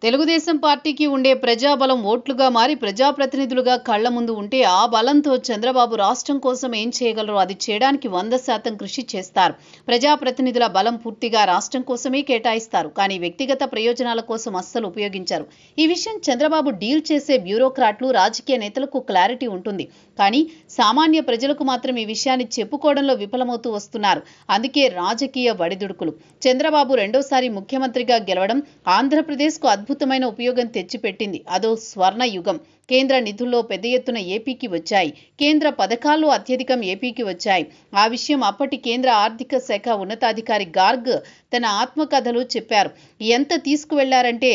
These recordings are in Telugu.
తెలుగుదేశం పార్టీకి ఉండే ప్రజాబలం ఓట్లుగా మారి ప్రజాప్రతినిధులుగా కళ్ల ముందు ఉంటే ఆ బలంతో చంద్రబాబు రాష్ట్రం కోసం ఏం చేయగలరో అది చేయడానికి 100% కృషి చేస్తారు. ప్రజాప్రతినిధుల బలం పూర్తిగా రాష్ట్రం కోసమే కేటాయిస్తారు. కానీ వ్యక్తిగత ప్రయోజనాల కోసం అస్సలు ఉపయోగించారు. ఈ విషయం చంద్రబాబు డీల్ చేసే బ్యూరోక్రాట్లు, రాజకీయ నేతలకు క్లారిటీ ఉంటుంది. కానీ సామాన్య ప్రజలకు మాత్రం ఈ విషయాన్ని చెప్పుకోవడంలో విఫలమవుతూ వస్తున్నారు. అందుకే రాజకీయ వడిదుడుకులు. చంద్రబాబు రెండోసారి ముఖ్యమంత్రిగా గెలవడం ఆంధ్రప్రదేశ్కు అద్భుతమైన ఉపయోగం తెచ్చిపెట్టింది. అదో స్వర్ణ యుగం. కేంద్ర నిధుల్లో పెద్ద ఎత్తున ఏపీకి వచ్చాయి. కేంద్ర పథకాల్లో అత్యధికం ఏపీకి వచ్చాయి. ఆ విషయం అప్పటి కేంద్ర ఆర్థిక శాఖ ఉన్నతాధికారి గార్గ్ తన ఆత్మకథలో చెప్పారు. ఎంత తీసుకువెళ్లారంటే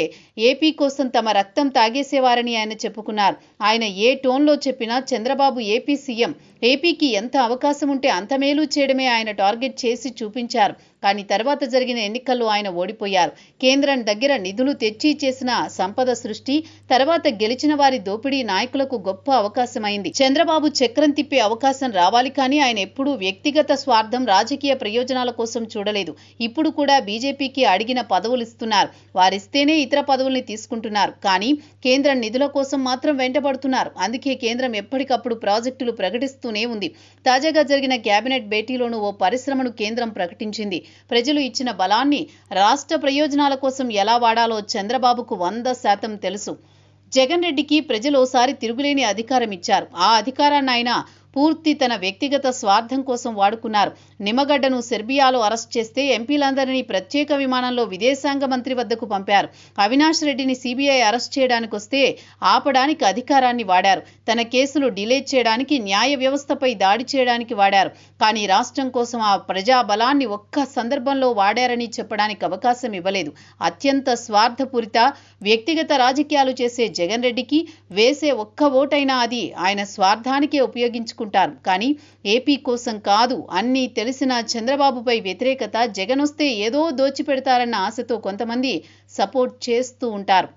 ఏపీ కోసం తమ రక్తం తాగేసేవారని ఆయన చెప్పుకున్నారు. ఆయన ఏ టోన్లో చెప్పినా చంద్రబాబు ఏపీ సీఎం, ఏపీకి ఎంత అవకాశం ఉంటే అంత మేలు చేయడమే ఆయన టార్గెట్ చేసి చూపించారు. కానీ తర్వాత జరిగిన ఎన్నికల్లో ఆయన ఓడిపోయారు. కేంద్రం దగ్గర నిధులు తెచ్చి చేసిన సంపద సృష్టి తర్వాత గెలిచిన వారి దోపిడీ నాయకులకు గొప్ప అవకాశమైంది. చంద్రబాబు చక్రం తిప్పే అవకాశం రావాలి, కానీ ఆయన ఎప్పుడూ వ్యక్తిగత స్వార్థం, రాజకీయ ప్రయోజనాల కోసం చూడలేదు. ఇప్పుడు కూడా బీజేపీకి అడిగిన పదవులు ఇస్తున్నారు. వారిస్తేనే ఇతర పదవుల్ని తీసుకుంటున్నారు. కానీ కేంద్ర నిధుల కోసం మాత్రం వెంటబడుతున్నారు. అందుకే కేంద్రం ఎప్పటికప్పుడు ప్రాజెక్టులు ప్రకటిస్తూనే ఉంది. తాజాగా జరిగిన కేబినెట్ భేటీలోనూ ఓ పరిశ్రమను కేంద్రం ప్రకటించింది. ప్రజలు ఇచ్చిన బలాన్ని రాష్ట్ర ప్రయోజనాల కోసం ఎలా వాడాలో చంద్రబాబుకు 100% తెలుసు. జగన్ రెడ్డికి ప్రజలు ఓసారి తిరుగులేని అధికారం ఇచ్చారు. ఆ అధికారాన్ని ఆయన పూర్తి తన వ్యక్తిగత స్వార్థం కోసం వాడుకున్నారు. నిమ్మగడ్డను సెర్బియాలో అరెస్ట్ చేస్తే ఎంపీలందరినీ ప్రత్యేక విమానంలో విదేశాంగ మంత్రి వద్దకు పంపారు. అవినాష్ రెడ్డిని సిబిఐ అరెస్ట్ చేయడానికి వస్తే ఆపడానికి అధికారాన్ని వాడారు. తన కేసులు డిలే చేయడానికి, న్యాయ వ్యవస్థపై దాడి చేయడానికి వాడారు. కానీ రాష్ట్రం కోసం ఆ ప్రజా బలాన్ని ఒక్క సందర్భంలో వాడారని చెప్పడానికి అవకాశం ఇవ్వలేదు. అత్యంత స్వార్థపూరిత వ్యక్తిగత రాజకీయాలు చేసే జగన్ రెడ్డికి వేసే ఒక్క ఓటైనా అది ఆయన స్వార్థానికే ఉపయోగించుకుంటారు. కానీ ఏపీ కోసం కాదు. అన్నీ తెలిసిన చంద్రబాబుపై వ్యతిరేకత, జగన్ వస్తే ఏదో దోచిపెడతారన్న ఆశతో కొంతమంది సపోర్ట్ చేస్తూ ఉంటారు.